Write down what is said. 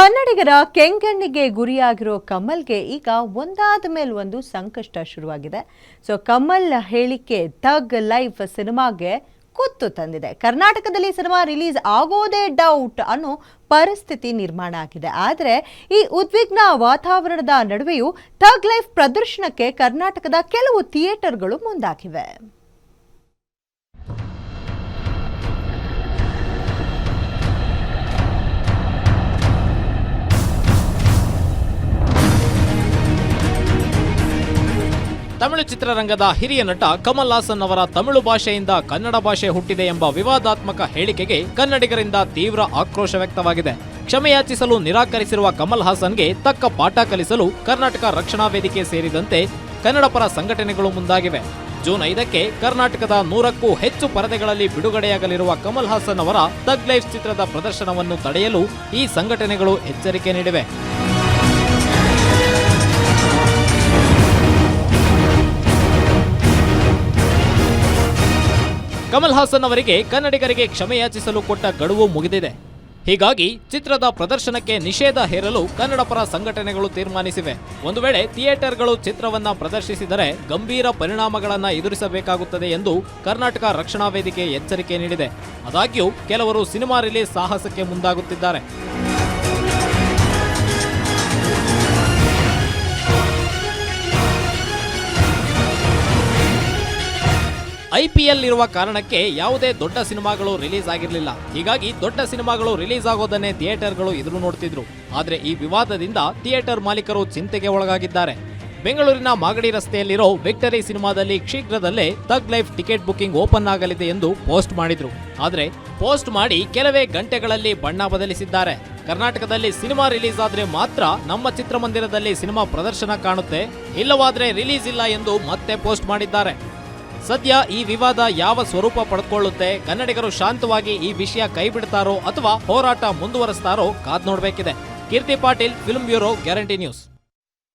ಕನ್ನಡಿಗರ ಕೆಂಗಣ್ಣಿಗೆ ಗುರಿಯಾಗಿರೋ ಕಮಲ್ಗೆ ಈಗ ಒಂದಾದ ಮೇಲೆ ಒಂದು ಸಂಕಷ್ಟ ಶುರುವಾಗಿದೆ. ಕಮಲ್ ಹೇಳಿಕೆ ಥಗ್ ಲೈಫ್ ಸಿನಿಮಾಗೆ ಕುತ್ತು ತಂದಿದೆ. ಕರ್ನಾಟಕದಲ್ಲಿ ಸಿನಿಮಾ ರಿಲೀಸ್ ಆಗೋದೇ ಡೌಟ್ ಅನ್ನೋ ಪರಿಸ್ಥಿತಿ ನಿರ್ಮಾಣ ಆಗಿದೆ. ಆದರೆ ಈ ಉದ್ವಿಗ್ನ ವಾತಾವರಣದ ನಡುವೆಯೂ ಥಗ್ ಲೈಫ್ ಪ್ರದರ್ಶನಕ್ಕೆ ಕರ್ನಾಟಕದ ಕೆಲವು ಥಿಯೇಟರ್ಗಳು ಮುಂದಾಗಿವೆ. ತಮಿಳು ಚಿತ್ರರಂಗದ ಹಿರಿಯ ನಟ ಕಮಲ್ ಹಾಸನ್ ಅವರ ತಮಿಳು ಭಾಷೆಯಿಂದ ಕನ್ನಡ ಭಾಷೆ ಹುಟ್ಟಿದೆ ಎಂಬ ವಿವಾದಾತ್ಮಕ ಹೇಳಿಕೆಗೆ ಕನ್ನಡಿಗರಿಂದ ತೀವ್ರ ಆಕ್ರೋಶ ವ್ಯಕ್ತವಾಗಿದೆ. ಕ್ಷಮೆಯಾಚಿಸಲು ನಿರಾಕರಿಸಿರುವ ಕಮಲ್ ಹಾಸನ್ಗೆ ತಕ್ಕ ಪಾಠ ಕಲಿಸಲು ಕರ್ನಾಟಕ ರಕ್ಷಣಾ ವೇದಿಕೆ ಸೇರಿದಂತೆ ಕನ್ನಡ ಪರ ಸಂಘಟನೆಗಳು ಮುಂದಾಗಿವೆ. ಜೂನ್ 5ಕ್ಕೆ ಕರ್ನಾಟಕದ 100ಕ್ಕೂ ಹೆಚ್ಚು ಪರದೆಗಳಲ್ಲಿ ಬಿಡುಗಡೆಯಾಗಲಿರುವ ಕಮಲ್ ಹಾಸನ್ ಅವರ ಥಗ್ ಲೈಫ್ ಚಿತ್ರದ ಪ್ರದರ್ಶನವನ್ನು ತಡೆಯಲು ಈ ಸಂಘಟನೆಗಳು ಎಚ್ಚರಿಕೆ ನೀಡಿವೆ. ಕಮಲ್ ಹಾಸನ್ ಅವರಿಗೆ ಕನ್ನಡಿಗರಿಗೆ ಕ್ಷಮೆಯಾಚಿಸಲು ಕೊಟ್ಟ ಗಡುವು ಮುಗಿದಿದೆ. ಹೀಗಾಗಿ ಚಿತ್ರದ ಪ್ರದರ್ಶನಕ್ಕೆ ನಿಷೇಧ ಹೇರಲು ಕನ್ನಡ ಪರ ಸಂಘಟನೆಗಳು ತೀರ್ಮಾನಿಸಿವೆ. ಒಂದು ವೇಳೆ ಥಿಯೇಟರ್ಗಳು ಚಿತ್ರವನ್ನ ಪ್ರದರ್ಶಿಸಿದರೆ ಗಂಭೀರ ಪರಿಣಾಮಗಳನ್ನು ಎದುರಿಸಬೇಕಾಗುತ್ತದೆ ಎಂದು ಕರ್ನಾಟಕ ರಕ್ಷಣಾ ವೇದಿಕೆ ಎಚ್ಚರಿಕೆ ನೀಡಿದೆ. ಆದಾಗ್ಯೂ ಕೆಲವರು ಸಿನಿಮಾ ರಿಲೀಸ್ ಸಾಹಸಕ್ಕೆ ಮುಂದಾಗುತ್ತಿದ್ದಾರೆ. IPL ಇರುವ ಕಾರಣಕ್ಕೆ ಯಾವುದೇ ದೊಡ್ಡ ಸಿನಿಮಾಗಳು ರಿಲೀಸ್ ಆಗಿರಲಿಲ್ಲ. ಹೀಗಾಗಿ ದೊಡ್ಡ ಸಿನಿಮಾಗಳು ರಿಲೀಸ್ ಆಗೋದನ್ನೇ ಥಿಯೇಟರ್ಗಳು ಎದುರು ನೋಡ್ತಿದ್ರು. ಆದರೆ ಈ ವಿವಾದದಿಂದ ಥಿಯೇಟರ್ ಮಾಲೀಕರು ಚಿಂತೆಗೆ ಒಳಗಾಗಿದ್ದಾರೆ. ಬೆಂಗಳೂರಿನ ಮಾಗಡಿ ರಸ್ತೆಯಲ್ಲಿರೋ ವಿಕ್ಟರಿ ಸಿನಿಮಾದಲ್ಲಿ ಶೀಘ್ರದಲ್ಲೇ ಥಗ್ ಲೈಫ್ ಟಿಕೆಟ್ ಬುಕಿಂಗ್ ಓಪನ್ ಆಗಲಿದೆ ಎಂದು ಪೋಸ್ಟ್ ಮಾಡಿದ್ರು. ಆದರೆ ಪೋಸ್ಟ್ ಮಾಡಿ ಕೆಲವೇ ಗಂಟೆಗಳಲ್ಲಿ ಬಣ್ಣ ಬದಲಿಸಿದ್ದಾರೆ. ಕರ್ನಾಟಕದಲ್ಲಿ ಸಿನಿಮಾ ರಿಲೀಸ್ ಆದ್ರೆ ಮಾತ್ರ ನಮ್ಮ ಚಿತ್ರಮಂದಿರದಲ್ಲಿ ಸಿನಿಮಾ ಪ್ರದರ್ಶನ ಕಾಣುತ್ತೆ, ಇಲ್ಲವಾದ್ರೆ ರಿಲೀಸ್ ಇಲ್ಲ ಎಂದು ಮತ್ತೆ ಪೋಸ್ಟ್ ಮಾಡಿದ್ದಾರೆ. ಸದ್ಯ ಈ ವಿವಾದ ಯಾವ ಸ್ವರೂಪ ಪಡೆದುಕೊಳ್ಳುತ್ತೆ, ಕನ್ನಡಿಗರು ಶಾಂತವಾಗಿ ಈ ವಿಷಯ ಕೈಬಿಡ್ತಾರೋ ಅಥವಾ ಹೋರಾಟ ಮುಂದುವರಿಸ್ತಾರೋ ಕಾದ್ ನೋಡಬೇಕಿದೆ. Keerthi Patil, film bureau, guarantee news.